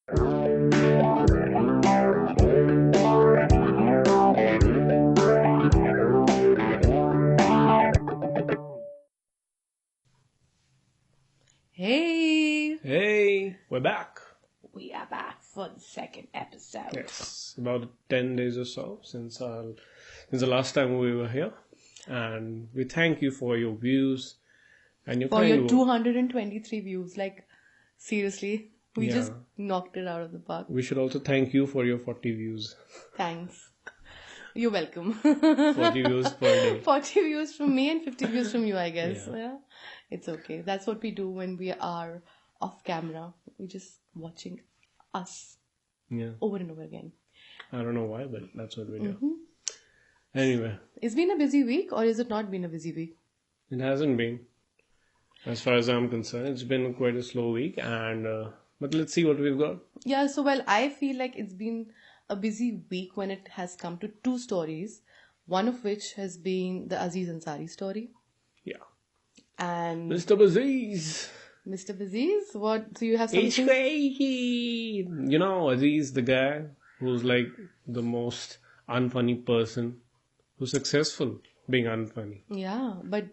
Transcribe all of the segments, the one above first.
Hey! Hey, we're back. We are back for the second episode. Yes, about 10 days or so since the last time we were here. And we thank you for your views and your For kind your words. 223 views. Like, seriously, we Yeah. just knocked it out of the park. We should also thank you for your 40 views. Thanks. You're welcome. 40 views per day. 40 views from me and 50 views from you, I guess. Yeah. Yeah. It's okay. That's what we do when we are off camera. We're just watching us Yeah. over and over again. I don't know why, but that's what we do. Anyway, It's been a busy week, or is it not been a busy week? it hasn't been. As far as I'm concerned, it's been quite a slow week. But let's see what we've got. Yeah, so I feel like it's been a busy week when it has come to two stories, one of which has been the Aziz Ansari story. Yeah. And Mr. Aziz. Mr. Aziz, what, so you have It's something? crazy. You know, Aziz, the guy who's like the most unfunny person who's successful being unfunny. Yeah, but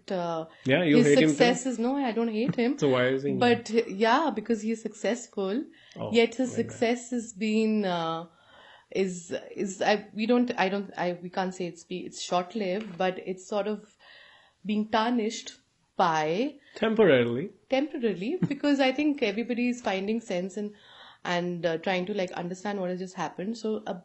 Yeah, you his hate him too? success is, no, I don't hate him. So why is he? But yeah, because he is successful, Oh, yet his like success has been we can't say it's short lived, but it's sort of being tarnished by temporarily. because I think everybody is finding sense and trying to like understand what has just happened. So a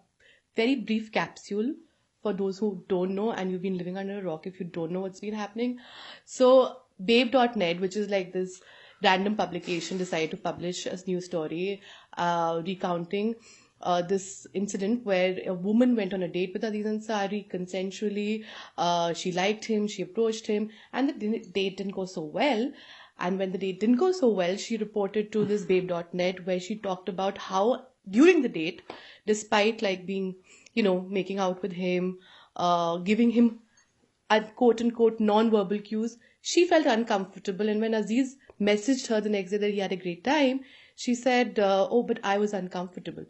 very brief capsule for those who don't know, and you've been living under a rock if you don't know what's been happening. So babe.net, which is like this random publication, decided to publish a news story recounting this incident where a woman went on a date with Aziz Ansari consensually. She liked him, she approached him, and the date didn't go so well. And when the date didn't go so well, she reported to this babe.net where she talked about how during the date, despite like being, making out with him, giving him quote unquote non-verbal cues, she felt uncomfortable. And when Aziz messaged her the next day that he had a great time, she said, oh, but I was uncomfortable.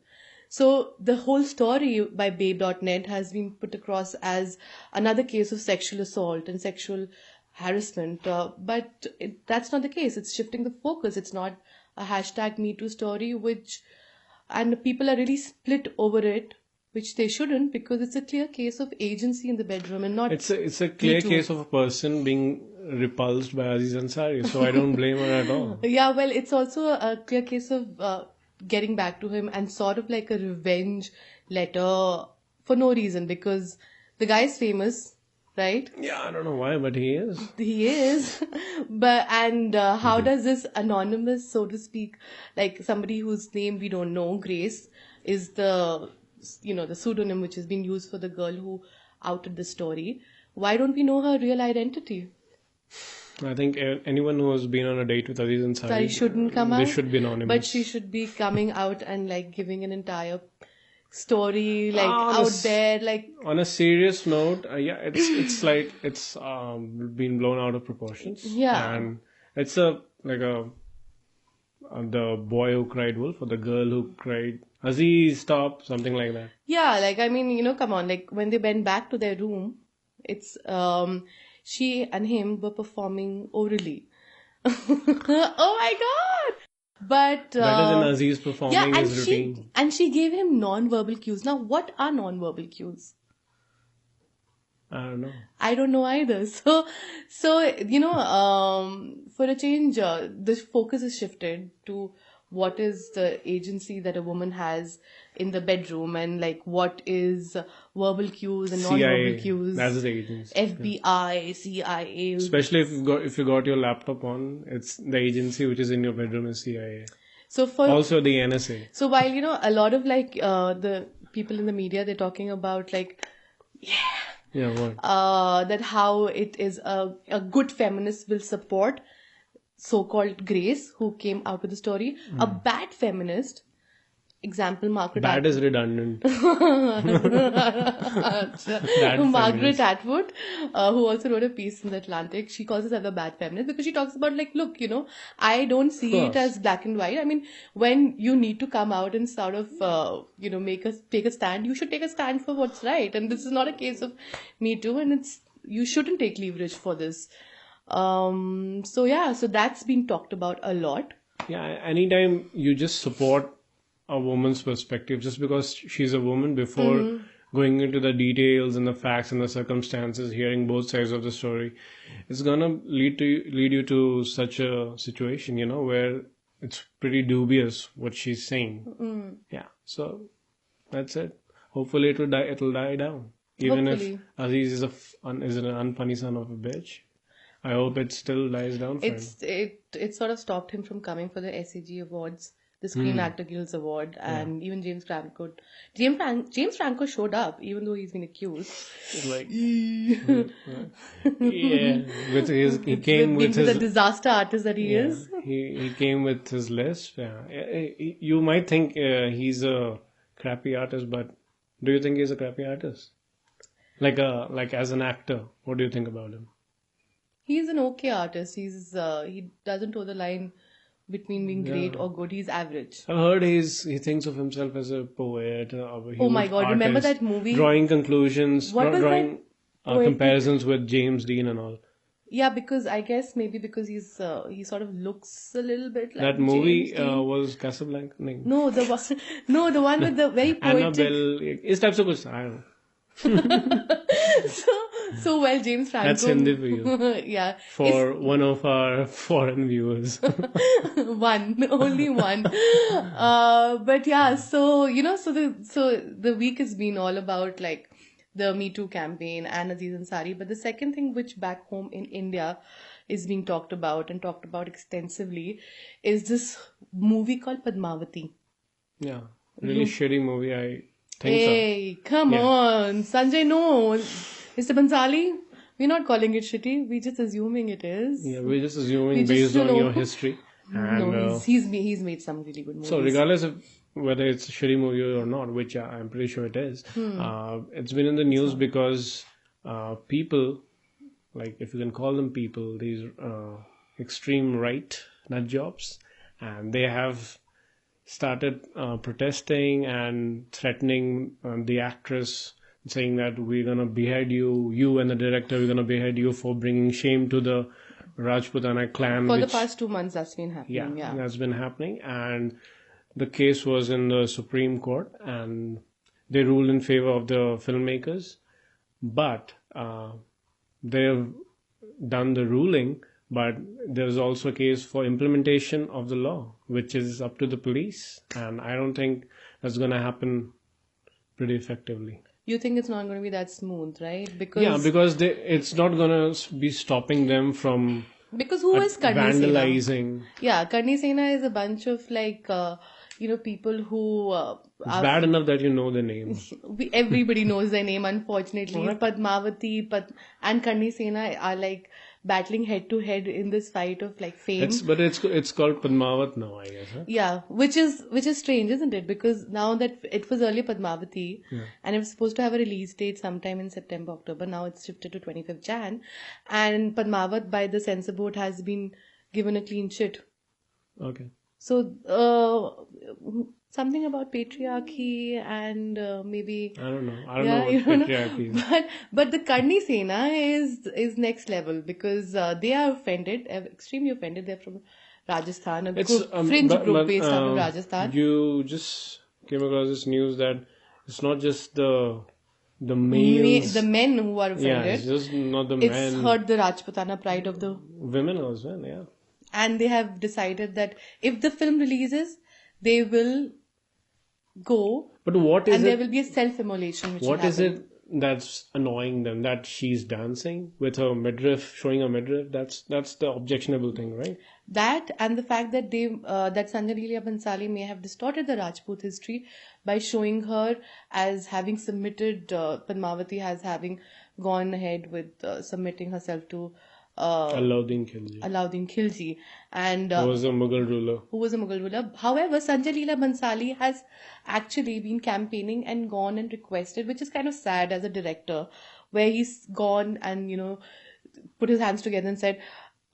So the whole story by babe.net has been put across as another case of sexual assault and sexual harassment. But that's not the case. It's shifting the focus. It's not a hashtag Me Too story, and people are really split over it, which they shouldn't, because it's a clear case of agency in the bedroom and not. It's a clear Me Too. case of a person being repulsed by Aziz Ansari, so I don't blame her at all. Yeah, well, it's also a clear case of getting back to him and sort of like a revenge letter for no reason, because the guy is famous, right? Yeah, I don't know why, but he is. He is. How does this anonymous, so to speak, like somebody whose name we don't know, Grace, is the pseudonym which has been used for the girl who outed the story. Why don't we know her real identity? I think anyone who has been on a date with Aziz Ansari, Sorry, shouldn't come out. They should be anonymous. But she should be coming out and like giving an entire story like On out there, like. On a serious note, it's like it's been blown out of proportions. Yeah. And it's the boy who cried wolf or the girl who cried Aziz, stop, something like that. Yeah, like I mean, come on, like when they went back to their room, it's she and him were performing orally. Oh my god! But Better than Aziz performing his routine. And she gave him non-verbal cues. Now, what are non-verbal cues? I don't know. I don't know either. So for a change, the focus is shifted to what is the agency that a woman has in the bedroom, and like what is verbal cues and non-verbal cues. That's the agency. FBI, CIA. Especially if you got your laptop on, it's the agency which is in your bedroom is CIA. So also the NSA. So while a lot of like the people in the media, they're talking about like what? That how it is a good feminist will support so-called Grace, who came out with the story. A bad feminist example, Margaret Bad is Atwood. redundant. Bad Margaret feminist. Atwood, who also wrote a piece in the Atlantic, she calls herself a bad feminist because she talks about like, look, I don't see it course. as black and white. I mean, when you need to come out and sort of, take a stand, you should take a stand for what's right. And this is not a case of Me Too, and you shouldn't take leverage for this. So that's been talked about a lot. Yeah, anytime you just support a woman's perspective just because she's a woman before going into the details and the facts and the circumstances, hearing both sides of the story, it's gonna lead you to such a situation, where it's pretty dubious what she's saying. Yeah, so that's it. Hopefully it'll die down. Even Hopefully. if Aziz is is an unfunny son of a bitch, I hope it still dies down for him. It sort of stopped him from coming for the SAG Awards, the Screen Actor Guild's award, and even James Franco. James Franco showed up, even though he's been accused. Like, yeah, with his he came Being with his the disaster artist that he is. he came with his list. Yeah, you might think he's a crappy artist, but do you think he's a crappy artist? Like as an actor, what do you think about him? He's an okay artist. He doesn't toe the line between being great or good. He's average. I heard he thinks of himself as a poet. Oh my God! Remember that movie? Drawing conclusions, What was drawing that comparisons with James Dean and all. Yeah, because I guess maybe because he sort of looks a little bit like That movie James Dean. was Casablanca. No, the one with the very poetic. Annabelle. Is types of कुछ I don't know. So well, James Franco. That's Hindi for you. Yeah. For one of our foreign viewers. Only one. But yeah, so the week has been all about like the Me Too campaign and Aziz Ansari. But the second thing which back home in India is being talked about extensively is this movie called Padmavati. Yeah. Really shitty movie, I think Hey, come on. Sanjay, no. Mr. Bansali, we're not calling it shitty. We're just assuming it is. Yeah, we're just assuming based on your history. And, No, he's made some really good movies. so regardless of whether it's a shitty movie or not, which I'm pretty sure it is, it's been in the news because people, like if you can call them people, these extreme right nut jobs, and they have started protesting and threatening the actress, saying that we're going to behead you and the director, we're going to behead you for bringing shame to the Rajputana clan. For the past 2 months, that's been happening. Yeah. That's been happening. And the case was in the Supreme Court and they ruled in favor of the filmmakers. But they've done the ruling, but there's also a case for implementation of the law, which is up to the police. And I don't think that's going to happen pretty effectively. You think it's not going to be that smooth, right? Because it's not going to be stopping them from who is Karni vandalizing. Sena? Yeah, Karni Sena is a bunch of like, people who It's bad enough that you know the name. Everybody knows their name, unfortunately. What? Padmavati and Karni Sena are like battling head to head in this fight of like fame. It's called Padmavat now, I guess. Huh? Yeah, which is strange, isn't it? Because now that it was earlier Padmavati and it was supposed to have a release date sometime in September, October. Now it's shifted to 25th Jan, and Padmavat by the censor board has been given a clean shit. Okay. So something about patriarchy and maybe I don't know. I don't know what patriarchy is. But the Karni Sena is next level because they are offended, extremely offended. They're from Rajasthan, fringe group based out of Rajasthan. You just came across this news that it's not just the males, the men who are offended. Yeah, it's just not the men. It's hurt the Rajputana pride of the women as well. Yeah. And they have decided that if the film releases, they will go. But what is and there will be a self-immolation. What is it that's annoying them? That she's dancing with her midriff, showing her midriff. That's the objectionable thing, right? That and the fact that that Sanjay Leela Bhansali may have distorted the Rajput history by showing her as having submitted Padmavati as having gone ahead with submitting herself to Alauddin Khilji, Alauddin Khilji, and who was a Mughal ruler. However, Sanjay Leela Bhansali has actually been campaigning and gone and requested, which is kind of sad as a director, where he's gone and, put his hands together and said,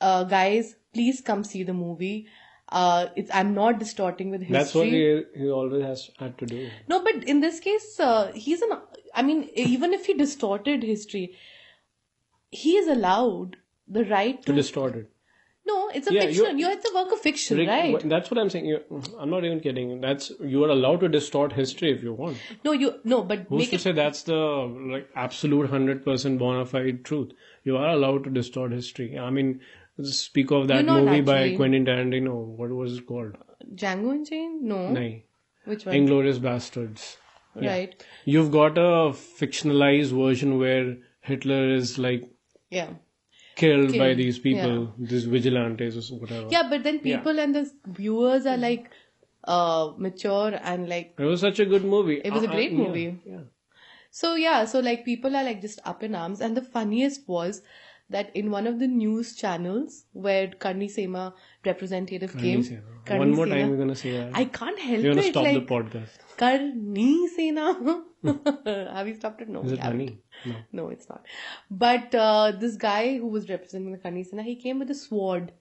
guys, please come see the movie. I'm not distorting with history. That's what he always has had to do. No, but in this case, even if he distorted history, he is allowed the right To distort it. No, it's a fiction. It's a work of fiction, right? That's what I'm saying. I'm not even kidding. You are allowed to distort history if you want. But Who's to say that's the absolute 100% bona fide truth? You are allowed to distort history. I mean, speak of that movie by Quentin Tarantino. What was it called? Django Unchained? No. No. Which one? Inglourious Bastards. Right. You've got a fictionalized version where Hitler is killed by these people, these vigilantes or whatever. Yeah, but then people and the viewers are mature and It was such a good movie. It was a great movie. Yeah. So people are just up in arms, and the funniest was that in one of the news channels where Karni Sema representative came. One more time you're gonna say that. I can't help it. You're gonna stop the podcast. Karni Sena. Have you stopped it? No. Is it honey? No, it's not. But this guy who was representing the Karni Sena, he came with a sword.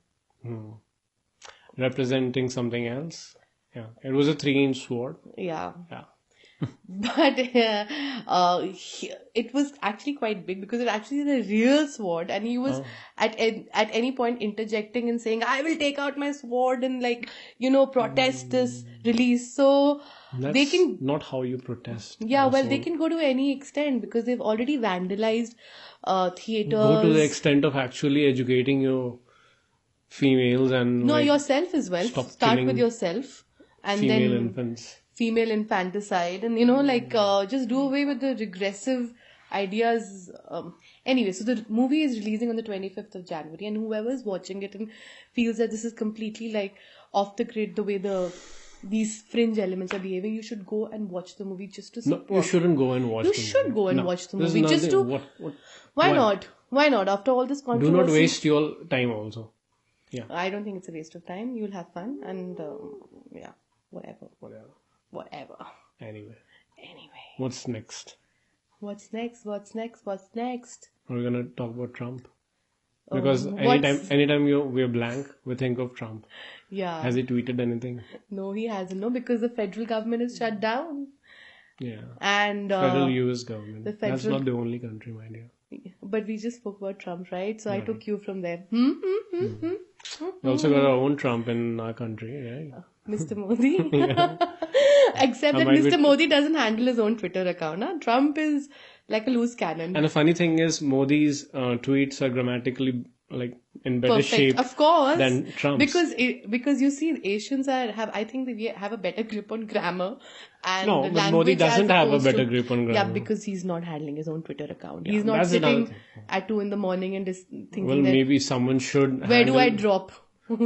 Representing something else? Yeah. It was a 3-inch sword. Yeah. Yeah. But it was actually quite big because it actually is a real sword, and he was at any point interjecting and saying, "I will take out my sword and protest this release." So that's they can not how you protest. Yeah, well, they can go to any extent because they've already vandalized theaters. Go to the extent of actually educating your females and yourself as well. Start with yourself, and female infants. Female infanticide, and just do away with the regressive ideas. Anyway, so the movie is releasing on the 25th of January, and whoever is watching it and feels that this is completely off the grid, the way these fringe elements are behaving, you should go and watch the movie just to support. No, you shouldn't go and watch. You should go and watch the movie just to. Why not? Why not? After all this controversy, do not waste your time. Also, yeah. I don't think it's a waste of time. You'll have fun, and whatever. Anyway. What's next? What's next? Are we gonna talk about Trump? Because anytime we're blank, we think of Trump. Yeah. Has he tweeted anything? No, he hasn't. No, because the federal government is shut down. Yeah. And federal US government. That's not the only country, mind you. But we just spoke about Trump, right? So I took you from there. We also got our own Trump in our country, right? Mr. Modi. Except that Mr. Modi doesn't handle his own Twitter account. Huh? Trump is like a loose cannon. And the funny thing is, Modi's tweets are grammatically in better perfect, shape, of course, than Trump's. Because you see, Asians I think we have a better grip on grammar. And no, but Modi doesn't have a better grip on grammar. Yeah, because he's not handling his own Twitter account. He's not sitting at 2 a.m. and just thinking. Well, maybe someone should. Where do I drop?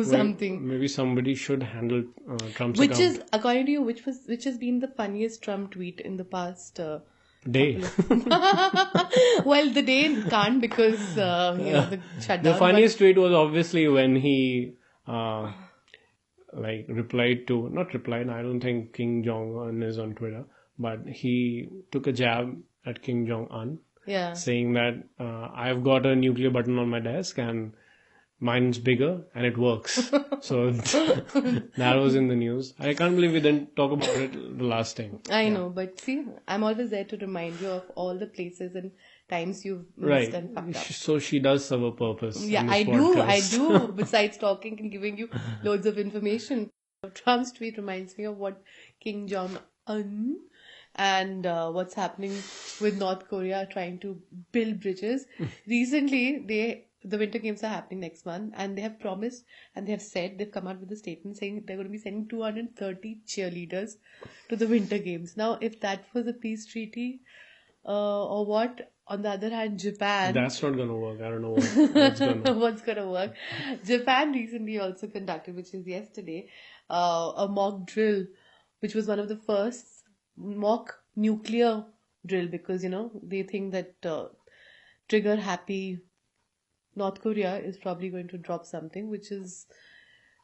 Something. Maybe somebody should handle Trump's account. Which is, according to you, which has been the funniest Trump tweet in the past day? Well, the day can't because the shutdown. The funniest tweet was obviously when he replied to, not replied, I don't think Kim Jong-un is on Twitter, but he took a jab at Kim Jong-un, saying that I've got a nuclear button on my desk and mine's bigger and it works. So that was in the news. I can't believe we didn't talk about it the last time. I know, but see, I'm always there to remind you of all the places and times you've missed and fucked up. So she does serve a purpose. Yeah, I do. Besides talking and giving you loads of information. Trump's tweet reminds me of what Kim Jong-un and what's happening with North Korea trying to build bridges. Recently, the Winter Games are happening next month, and they have promised and they have said, they've come out with a statement saying they're going to be sending 230 cheerleaders to the Winter Games. Now, if that was a peace treaty or what, on the other hand, Japan... That's not going to work. I don't know what's going to What's going to work. Japan recently also conducted, which is yesterday, a mock drill, which was one of the first mock nuclear drill because, they think that trigger-happy North Korea is probably going to drop something, which is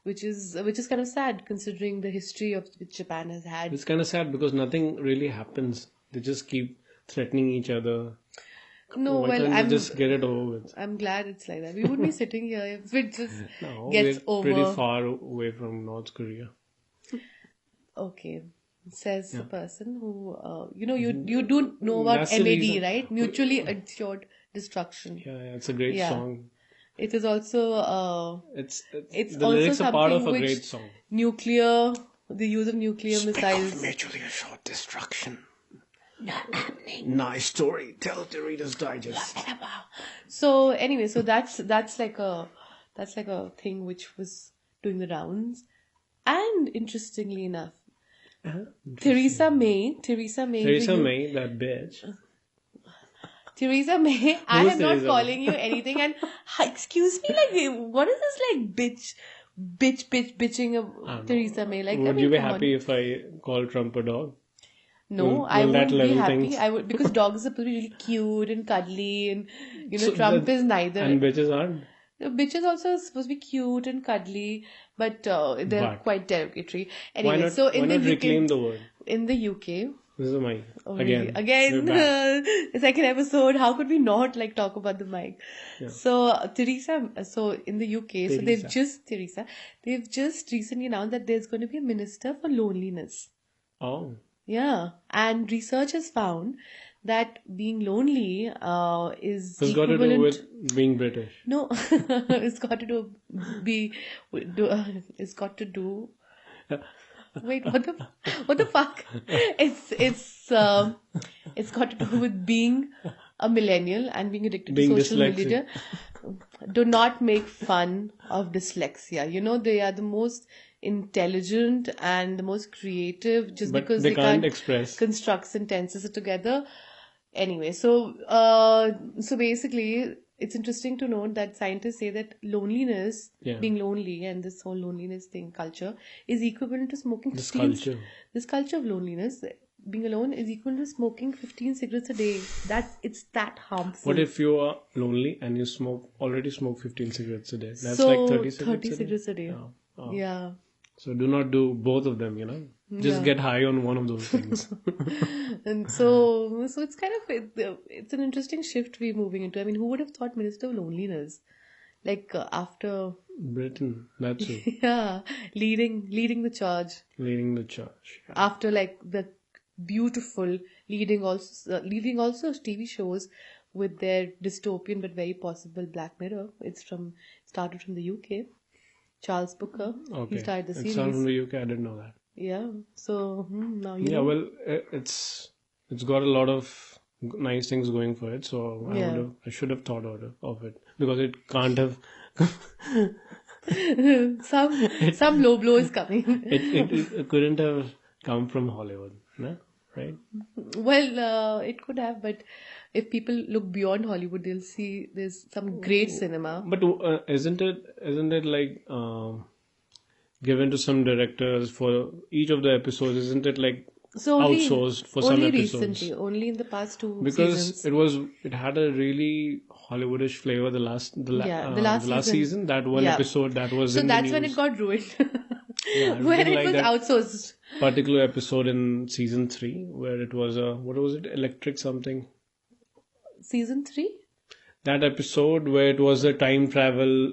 kind of sad considering the history of which Japan has had. It's kind of sad because nothing really happens. They just keep threatening each other. No, Why well, can't they just get it over with? I'm glad it's like that. We wouldn't be sitting here if it just No, gets we're over. pretty far away from North Korea. Okay, says the person who, you do know about That's the MAD, reason. right? Mutually Assured Destruction. Yeah, it's a great song. It is also It's it's the lyrics also are part of something a which great song. the use of nuclear missiles. Mutually assured destruction. Nice story. Tell the Reader's Digest. So anyway, so that's like a thing which was doing the rounds, and interestingly enough, Theresa May, that bitch. Theresa May, I am not Theresa calling you anything, and excuse me, like, what is this, like, bitching of Theresa May? Like, Would you be happy if I call Trump a dog? No, I will that wouldn't be level happy. things? I would, because dogs are supposed to be really cute and cuddly, and So Trump is neither. And bitches aren't. Bitches also are supposed to be cute and cuddly, but they're quite derogatory. Anyway, Why not, so in why the not UK, reclaim the word? in the UK, This is a mic. Again, We're back. the second episode. How could we not like talk about the mic? Yeah. So Theresa, so in the UK, so Theresa. they've just recently announced that there's going to be a minister for loneliness. Oh. Yeah, and research has found that being lonely is It's got to do with being British. No, it's got to do it's got to do. Wait, what the fuck? It's got to do with being a millennial and being addicted Being to social dyslexic. media. Do not make fun of dyslexia. They are the most intelligent and the most creative, just But because they can't express. construct sentences together. Anyway, so basically, it's interesting to note that scientists say that loneliness, being lonely, and this whole loneliness culture, is equivalent to smoking. This culture of loneliness, being alone, is equivalent to smoking 15 cigarettes a day. It's that harmful. What if you are lonely and you already smoke 15 cigarettes a day? That's so like 30 cigarettes a day. Oh. Yeah. So do not do both of them, Just get high on one of those things. And so it's kind of, it's an interesting shift we're moving into. I mean, who would have thought Minister of Loneliness? Like after Britain, that's it. Yeah, leading the charge. Leading the charge. Yeah. After like the beautiful leading also TV shows with their dystopian but very possible Black Mirror. Started from the UK. Charles Booker. Okay. He started the series. It's not from the UK. I didn't know that. Yeah. So now you Yeah. know. Well, it's got a lot of nice things going for it. So I should have thought of it because it can't have. some low blow is coming. It couldn't have come from Hollywood, no? Right? Well, it could have, but if people look beyond Hollywood, they'll see there's some great cinema. But isn't it like given to some directors for each of the episodes? Isn't it like outsourced for some episodes? Recently, only in the past 2 because seasons. It had a really Hollywoodish flavor the last season. That one episode that was in the news. When it got ruined. Yeah, when it like was outsourced. Particular episode in season 3 where it was what was it, electric something? Season 3? That episode where it was a time travel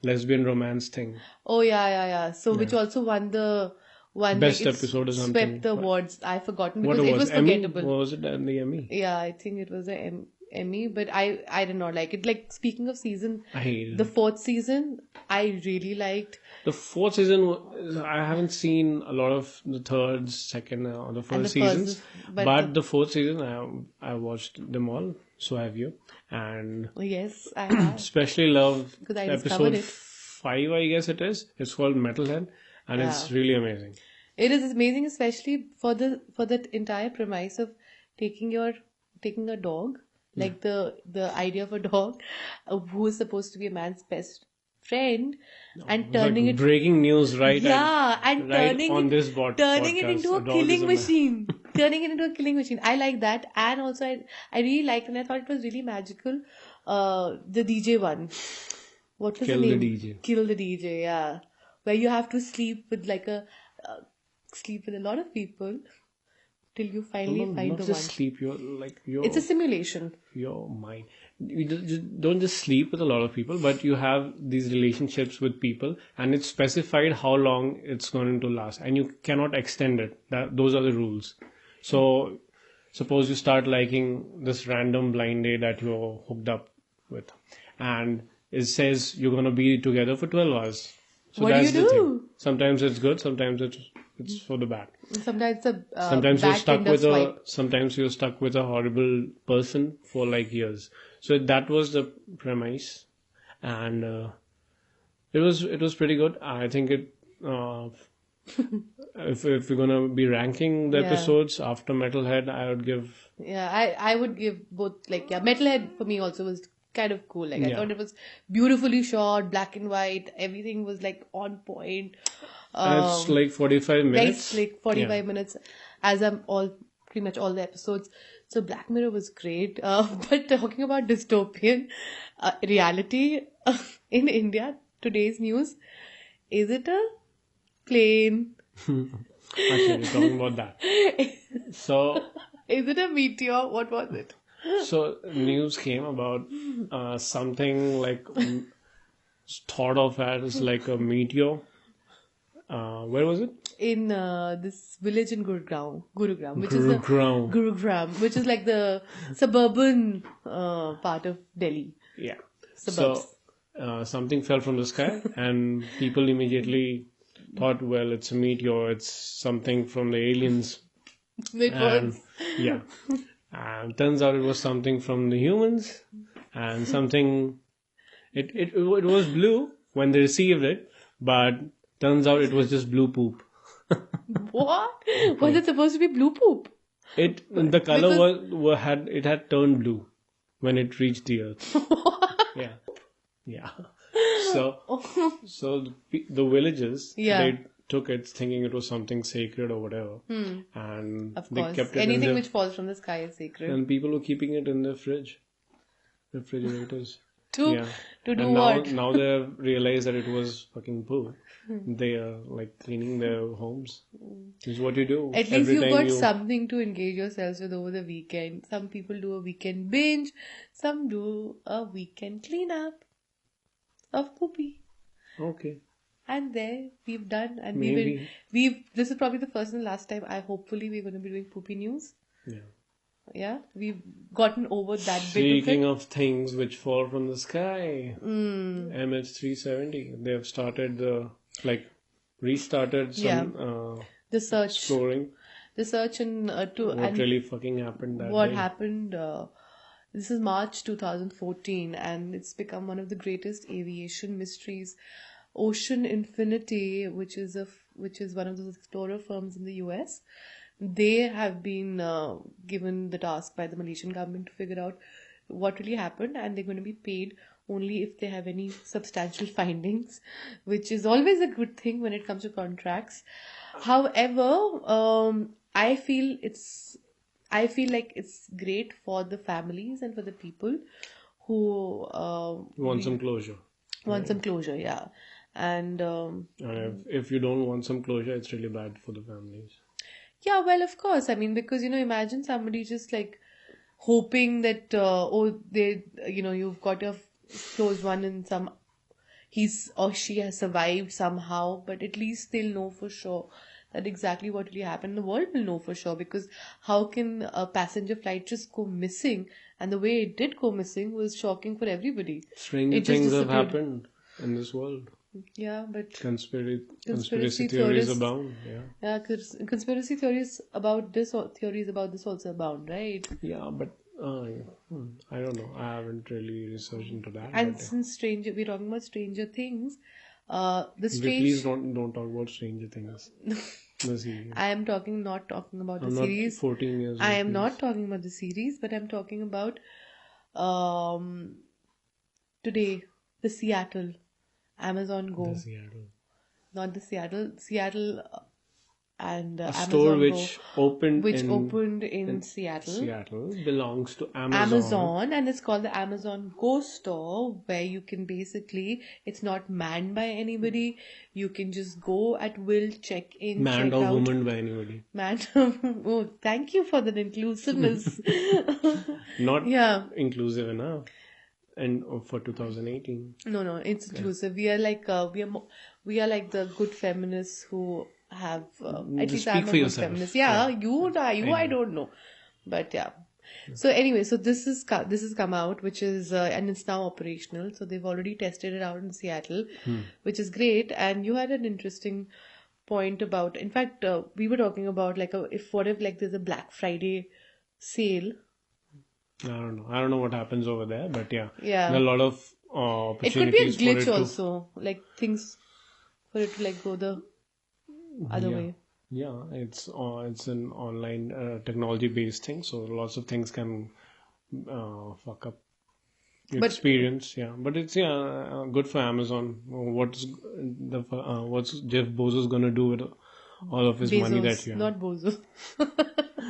lesbian romance thing. Oh yeah. So which also won the best episode or something. Swept the awards. I've forgotten because it was forgettable. Emmy? Was it the Emmy? Yeah, I think it was the Emmy, but I did not like it. Like, speaking of season, I hated the 4th season, I really liked. The 4th season, I haven't seen a lot of the 3rd, 2nd, or the first seasons. But the 4th season, I watched them all. So have you. And yes, I have. Especially love episode it. 5, I guess it is. It's called Metalhead. And it's really amazing. It is amazing, especially for that entire premise of taking a dog, like the idea of a dog who is supposed to be a man's best friend, and turning it breaking news right and turning on this turning it into a killing machine. Turning it into a killing machine. I like that, and also I really liked, and I thought it was really magical. the DJ one. What was Kill the the name? DJ. Kill the DJ, yeah. Where you have to sleep with sleep with a lot of people till you finally find Not the just one. sleep. It's a simulation. Your mind. You don't just sleep with a lot of people, but you have these relationships with people, and it's specified how long it's going to last, and you cannot extend it. Those are the rules. So, suppose you start liking this random blind date that you're hooked up with, and it says you're going to be together for 12 hours. So What do that's you the thing. do? Sometimes it's good, sometimes it's for the bad. Sometimes the Sometimes you're bad stuck Tinder with swipe. sometimes you're stuck with a horrible person for like years. So that was the premise, and it was pretty good. I think it. If we're gonna be ranking the Yeah. episodes after Metalhead, I would give. Yeah, I would give both, Metalhead for me also was kind of cool. I Yeah. thought it was beautifully shot, black and white, everything was on point. And it's like 45 minutes. Like 45 minutes, as I'm pretty much all the episodes. So Black Mirror was great. But talking about dystopian reality in India, today's news, is it a plane? Actually, we're talking about that. So. Is it a meteor? What was it? So news came about something like thought of as like a meteor. Where was it? In this village in Gurugram, which is like the suburban part of Delhi. Yeah. Suburbs. So something fell from the sky, and people immediately thought, well, it's a meteor. It's something from the aliens. It was. Yeah. And turns out it was something from the humans, and something. It was blue when they received it, but turns out it was just blue poop. What? Was it supposed to be blue poop? The color had turned blue when it reached the earth. Yeah, yeah. So the villagers, they took it thinking it was something sacred or whatever, and Of they course, kept it anything which falls from the sky is sacred. And people were keeping it in their refrigerators. To do and what? Now they have realized that it was fucking poo. They are like cleaning their homes. This is what you do. At least you've got something to engage yourselves with over the weekend. Some people do a weekend binge. Some do a weekend cleanup of poopy. Okay. And there we've done, and Maybe. this is probably the first and last time. Hopefully we're going to be doing poopy news. Yeah. Yeah, we've gotten over that bit of it. Speaking of things which fall from the sky, MH370, they have started restarted some the search, exploring. The search and what really fucking happened that what day. happened. This is March 2014, and it's become one of the greatest aviation mysteries. Ocean Infinity, which is one of those explorer firms in the US, they have been given the task by the Malaysian government to figure out what really happened, and they're going to be paid only if they have any substantial findings, which is always a good thing when it comes to contracts. However, I feel like it's great for the families and for the people who want some closure. Some closure, yeah. And if you don't want some closure, it's really bad for the families. Yeah, well, of course. I mean, because imagine somebody just hoping that you've got your close one and he's or she has survived somehow, but at least they'll know for sure that exactly what really happened. The world will know for sure, because how can a passenger flight just go missing? And the way it did go missing was shocking for everybody. Stranger things have happened in this world. Yeah, but conspiracy theories abound. Yeah, conspiracy theories about this also abound, right? Yeah, but I don't know. I haven't really researched into that. And since we're talking about Stranger Things, please don't talk about Stranger Things. The series. I am not talking about the series. 14 years. I am not talking about the series, but I'm talking about today, the Seattle Amazon Go. The Seattle. Not the Seattle. Seattle and A store Amazon which opened which in opened in Seattle. Seattle belongs to Amazon. Amazon, and it's called the Amazon Go Store, where you can basically, it's not manned by anybody. You can just go at will, check in, Manned check or out. woman by anybody. Manned. Oh, thank you for that inclusiveness. Not Yeah. inclusive enough. And for 2018. No, it's inclusive. We are like we are like the good feminists who have at least Speak I'm a for good yourself. feminist. Yeah, you I don't know, but yeah. So anyway, so this has come out, which is and it's now operational. So they've already tested it out in Seattle, which is great. And you had an interesting point about. In fact, we were talking about like what if like there's a Black Friday sale. I don't know what happens over there, but yeah. Yeah. There are a lot of It could be a opportunities glitch for it also, like things for it to like go the other way. Yeah, it's an online technology based thing, so lots of things can fuck up your experience. Yeah, but it's good for Amazon. What's Jeff Bezos gonna do with all of his money that you have? Not Bozo.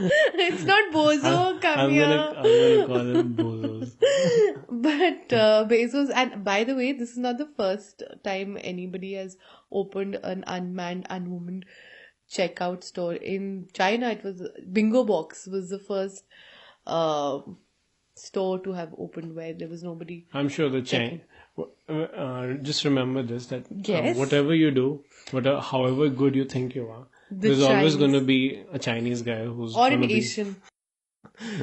It's not Bozo. Come here. I'm gonna call him Bezos. But Bezos, and by the way, this is not the first time anybody has opened an unmanned, unwomaned checkout store. In China, it was Bingo Box was the first store to have opened where there was nobody. I'm sure the China. Just remember this: that Yes. whatever you do, however good you think you are, there's always going to be a Chinese guy who's or gonna an be, Asian.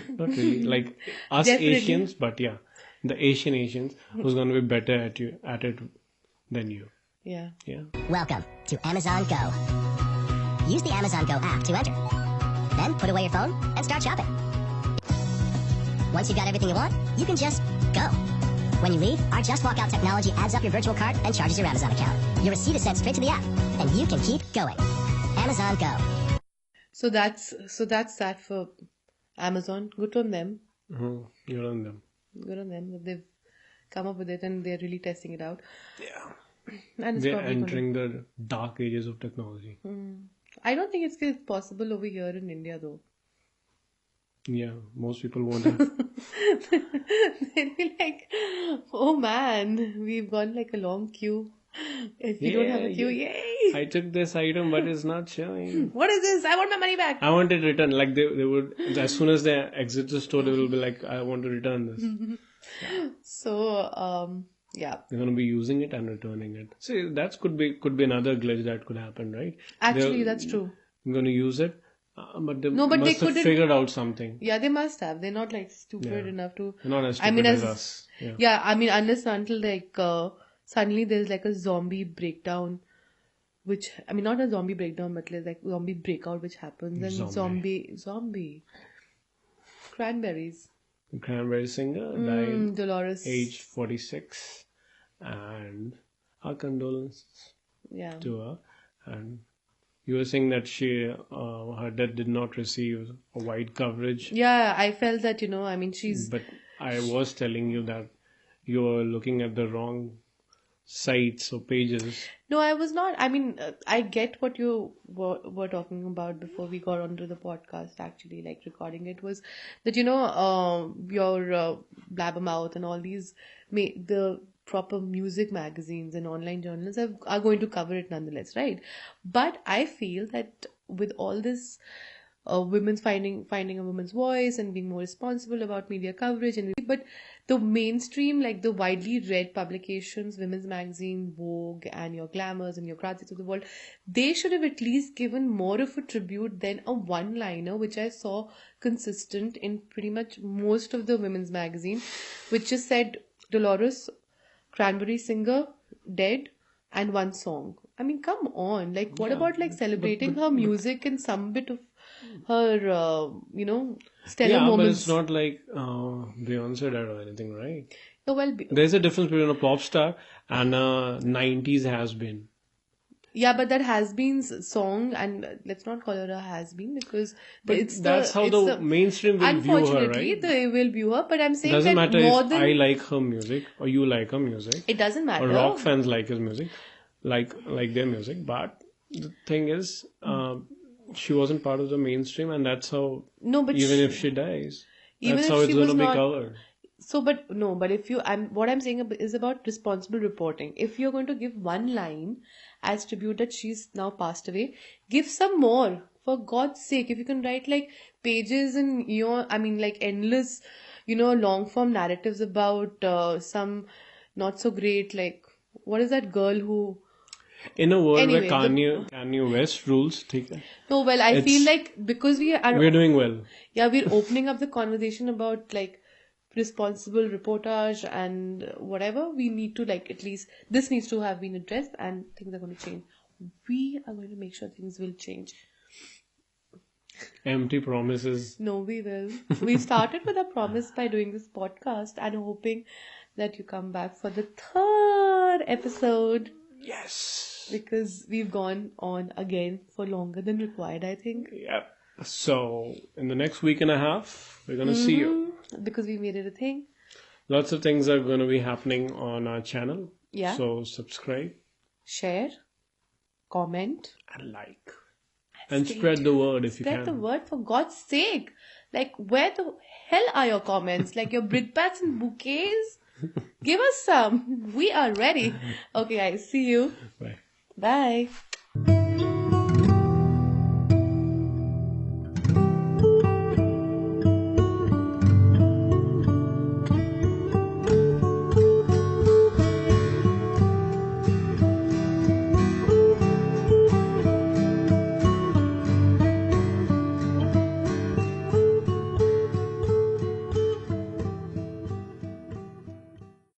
Not really like us Definitely. Asians, but yeah, the Asians who's going to be better at it than you. Yeah. Yeah. Welcome to Amazon Go. Use the Amazon Go app to enter. Then put away your phone and start shopping. Once you've got everything you want, you can just go. When you leave, our Just Walk Out technology adds up your virtual card and charges your Amazon account. Your receipt is sent straight to the app, and you can keep going. Amazon Go. So that's that for Amazon. Good on them. You're on them. Good on them that they've come up with it and they're really testing it out. Yeah. And it's They're probably entering the dark ages of technology. I don't think it's possible over here in India though. Yeah, most people won't have. They'd be like, oh man, we've got like a long queue. If you don't have a queue, yay! I took this item, but it's not showing. What is this? I want my money back. I want it returned. Like they would, as soon as they exit the store, they will be like, I want to return this. So, yeah. They're going to be using it and returning it. See, that could be another glitch that could happen, right? Actually, that's true. I'm going to use it, but they No, but must they have couldn't- figured out something. Yeah, they must have. They're not like stupid enough to. They're not as stupid as us. Yeah, I mean, unless until like suddenly there's like a zombie breakdown, which I mean not a zombie breakdown, but there's like zombie breakout which happens and zombie cranberries. The Cranberry singer died Dolores. age 46, and our condolences Yeah. to her. And you were saying that her death did not receive a wide coverage. Yeah, I felt that, I mean, she's. But I was telling you that you were looking at the wrong sites or pages. No, I was not. I mean, I get what you were talking about before we got onto the podcast, actually, like recording it, was that, your Blabbermouth and all these, the proper music magazines and online journals are going to cover it nonetheless, right? But I feel that with all this women's finding a woman's voice and being more responsible about media coverage, but the mainstream, like the widely read publications, women's magazine, Vogue, and your Glamours and your Kratzi's of the world, they should have at least given more of a tribute than a one-liner, which I saw consistent in pretty much most of the women's magazine, which just said Dolores, Cranberry singer, dead, and one song. I mean, come on. Like, what about like celebrating her music and some bit of her, stellar moments? But it's not like Beyonce died or anything, right? Oh, well, There's a difference between a pop star and a 90s has-been. yeah, but that has-been's song, and let's not call her a has-been because That's how the mainstream will view her, unfortunately, right? they will view her. But I'm saying Doesn't that matter more if than I like her music or you like her music. it doesn't matter. Or rock fans like his music, like their music. But the thing is, she wasn't part of the mainstream, and that's how. No, but even if she dies, even that's if how she it's going was to be not- covered. So, but no, but if you, what I'm saying is about responsible reporting. If you're going to give one line as tribute that she's now passed away, give some more. For God's sake, if you can write like pages and like endless, long form narratives about some not so great, like, what is that girl who. In a world Anyway, where Kanye West rules, ठीक है, No, well, I feel like because we're doing well. Yeah, we're opening up the conversation about like responsible reportage and whatever. We need to like, at least this needs to have been addressed and things are going to change. We are going to make sure things will change. Empty promises. No, we will. We started with a promise by doing this podcast and hoping that you come back for the third episode. Yes. Because we've gone on again for longer than required, I think. Yep. So, in the next week and a half, we're going to see you. Because we made it a thing. Lots of things are going to be happening on our channel. Yeah. So, subscribe. Share. Comment. And like. And spread the word if you can. Spread the word, for God's sake. Like, where the hell are your comments? Like your brickbats and bouquets? Give us some. We are ready. Okay, guys. See you. Bye. Bye.